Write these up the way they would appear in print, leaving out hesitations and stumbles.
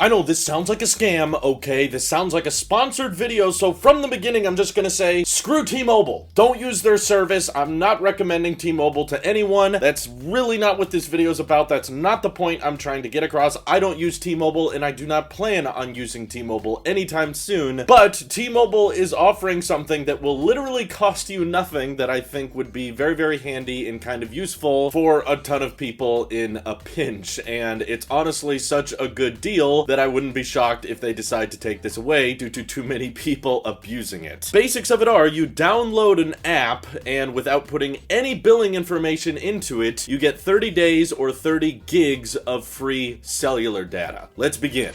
I know this sounds like a scam, okay? This sounds like a sponsored video, so from the beginning I'm just gonna say, screw T-Mobile. Don't use their service. I'm not recommending T-Mobile to anyone. That's really not what this video is about. That's not the point I'm trying to get across. I don't use T-Mobile, and I do not plan on using T-Mobile anytime soon, but T-Mobile is offering something that will literally cost you nothing that I think would be very, very handy and kind of useful for a ton of people in a pinch, and it's honestly such a good deal that I wouldn't be shocked if they decide to take this away due to too many people abusing it. Basics of it are, you download an app, and without putting any billing information into it, you get 30 days or 30 gigs of free cellular data. Let's begin.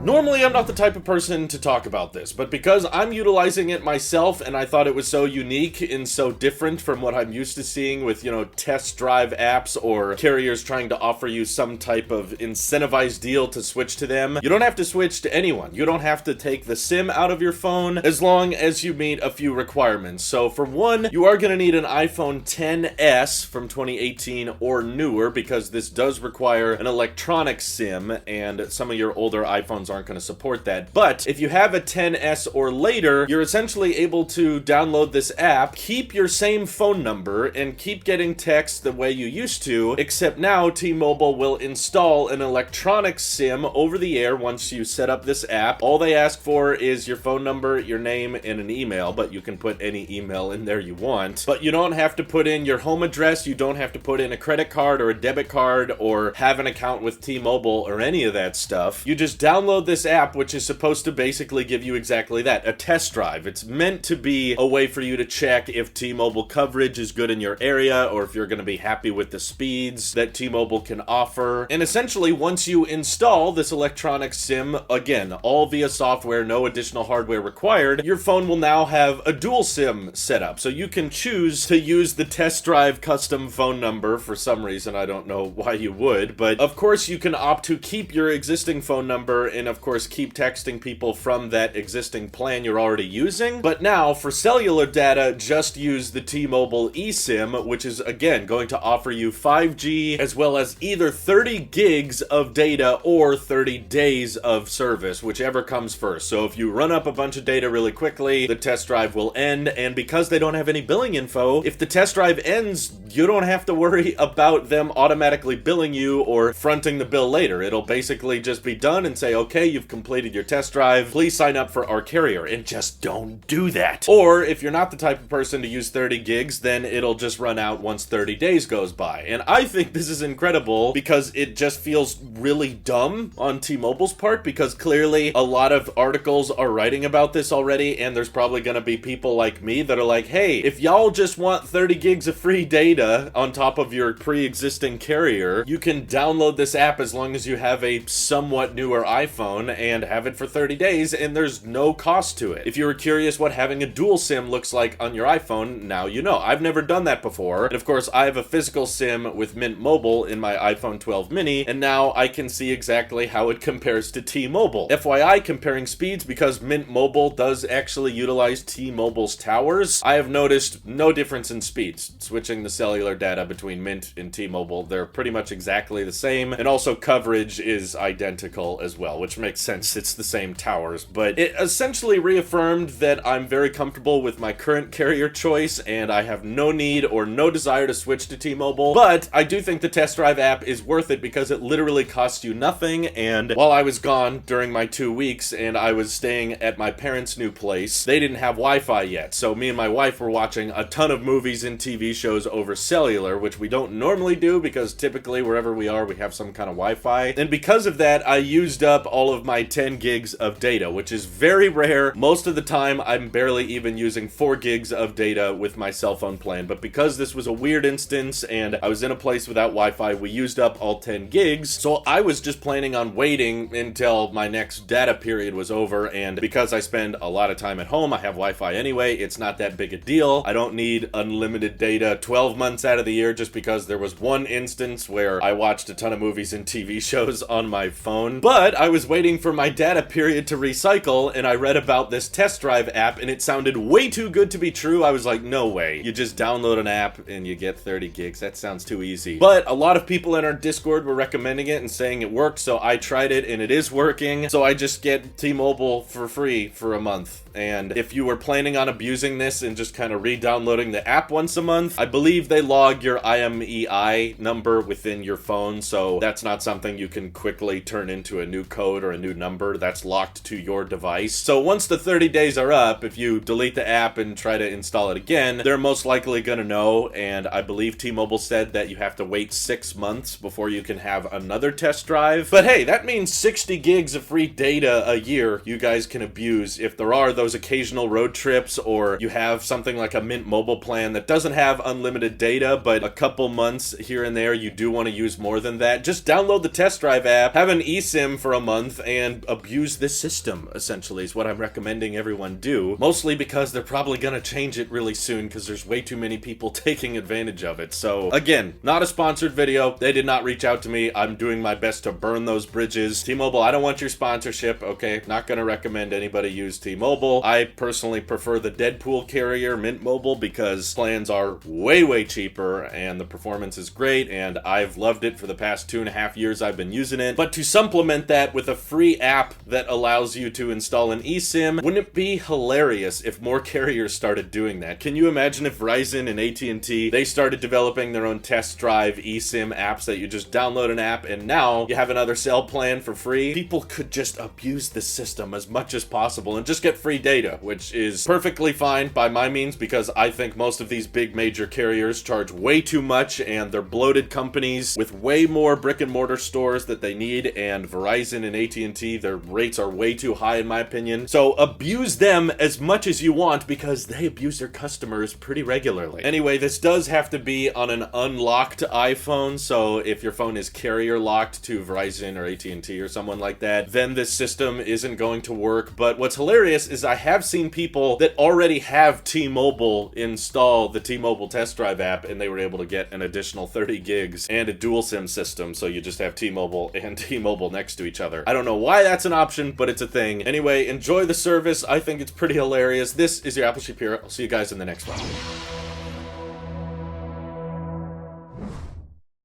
Normally, I'm not the type of person to talk about this, but because I'm utilizing it myself and I thought it was so unique and so different from what I'm used to seeing with, test drive apps or carriers trying to offer you some type of incentivized deal to switch to them, you don't have to switch to anyone. You don't have to take the SIM out of your phone as long as you meet a few requirements. So for one, you are going to need an iPhone XS from 2018 or newer because this does require an electronic SIM and some of your older iPhones aren't going to support that. But if you have a XS or later, you're essentially able to download this app, keep your same phone number, and keep getting texts the way you used to, except now T-Mobile will install an electronic SIM over the air once you set up this app. All they ask for is your phone number, your name, and an email, but you can put any email in there you want. But you don't have to put in your home address, you don't have to put in a credit card or a debit card or have an account with T-Mobile or any of that stuff. You just download this app, which is supposed to basically give you exactly that, a test drive. It's meant to be a way for you to check if T-Mobile coverage is good in your area or if you're going to be happy with the speeds that T-Mobile can offer. And essentially, once you install this electronic SIM, again, all via software, no additional hardware required, your phone will now have a dual SIM setup. So you can choose to use the test drive custom phone number for some reason. I don't know why you would, but of course you can opt to keep your existing phone number and of course keep texting people from that existing plan you're already using. But now for cellular data, just use the T-Mobile eSIM, which is again going to offer you 5G as well as either 30 gigs of data or 30 days of service, whichever comes first. So if you run up a bunch of data really quickly, the test drive will end, and because they don't have any billing info, if the test drive ends, you don't have to worry about them automatically billing you or fronting the bill later. It'll basically just be done and say, okay, you've completed your test drive, please sign up for our carrier, and just don't do that. Or if you're not the type of person to use 30 gigs, then it'll just run out once 30 days goes by. And I think this is incredible because it just feels really dumb on T-Mobile's part, because clearly a lot of articles are writing about this already, and there's probably gonna be people like me that are like, hey, if y'all just want 30 gigs of free data on top of your pre-existing carrier, you can download this app as long as you have a somewhat newer iPhone and have it for 30 days, and there's no cost to it. If you were curious what having a dual SIM looks like on your iPhone, now you know. I've never done that before, and of course I have a physical SIM with Mint Mobile in my iPhone 12 mini, and now I can see exactly how it compares to T-Mobile. FYI, comparing speeds, because Mint Mobile does actually utilize T-Mobile's towers, I have noticed no difference in speeds. Switching the cellular data between Mint and T-Mobile, they're pretty much exactly the same, and also coverage is identical as well, which makes sense. It's the same towers, but it essentially reaffirmed that I'm very comfortable with my current carrier choice, and I have no need or no desire to switch to T-Mobile. But I do think the test drive app is worth it because it literally costs you nothing, and while I was gone during my 2 weeks and I was staying at my parents' new place, they didn't have Wi-Fi yet, so me and my wife were watching a ton of movies and TV shows over cellular, which we don't normally do because typically wherever we are we have some kind of Wi-Fi, and because of that I used up all of my 10 gigs of data, which is very rare. Most of the time I'm barely even using 4 gigs of data with my cell phone plan, but because this was a weird instance and I was in a place without Wi-Fi, we used up all 10 gigs, so I was just planning on waiting until my next data period was over, and because I spend a lot of time at home, I have Wi-Fi anyway, it's not that big a deal. I don't need unlimited data 12 months out of the year just because there was one instance where I watched a ton of movies and TV shows on my phone, but I was waiting waiting for my data period to recycle, and I read about this test drive app, and it sounded way too good to be true. I was like, no way. You just download an app and you get 30 gigs. That sounds too easy. But a lot of people in our Discord were recommending it and saying it worked, so I tried it, and it is working. So I just get T-Mobile for free for a month. And if you were planning on abusing this and just kind of re-downloading the app once a month, I believe they log your IMEI number within your phone, so that's not something you can quickly turn into a new code or a new number. That's locked to your device. So once the 30 days are up, if you delete the app and try to install it again, they're most likely gonna know, and I believe T-Mobile said that you have to wait 6 months before you can have another test drive. But hey, that means 60 gigs of free data a year you guys can abuse if there are those occasional road trips, or you have something like a Mint Mobile plan that doesn't have unlimited data, but a couple months here and there you do want to use more than that. Just download the test drive app, have an eSIM for a month, and abuse this system, essentially, is what I'm recommending everyone do. Mostly because they're probably gonna change it really soon because there's way too many people taking advantage of it. So again, not a sponsored video. They did not reach out to me. I'm doing my best to burn those bridges. T-Mobile, I don't want your sponsorship, okay? Not gonna recommend anybody use T-Mobile. I personally prefer the Deadpool carrier, Mint Mobile, because plans are way cheaper and the performance is great, and I've loved it for the past 2.5 years I've been using it. But to supplement that with a free app that allows you to install an eSIM, wouldn't it be hilarious if more carriers started doing that? Can you imagine if Verizon and AT&T, they started developing their own test drive eSIM apps that you just download an app and now you have another cell plan for free? People could just abuse the system as much as possible and just get free data, which is perfectly fine by my means, because I think most of these big major carriers charge way too much and they're bloated companies with way more brick and mortar stores that they need, and Verizon and AT&T, their rates are way too high in my opinion. So abuse them as much as you want because they abuse their customers pretty regularly. Anyway, this does have to be on an unlocked iPhone, so if your phone is carrier locked to Verizon or AT&T or someone like that, then this system isn't going to work. But what's hilarious is I have seen people that already have T-Mobile install the T-Mobile test drive app, and they were able to get an additional 30 gigs and a dual SIM system, so you just have T-Mobile and T-Mobile next to each other. I don't know why that's an option, but it's a thing. Anyway, enjoy the service. I think it's pretty hilarious. This is your Apple Sheep here. I'll see you guys in the next one.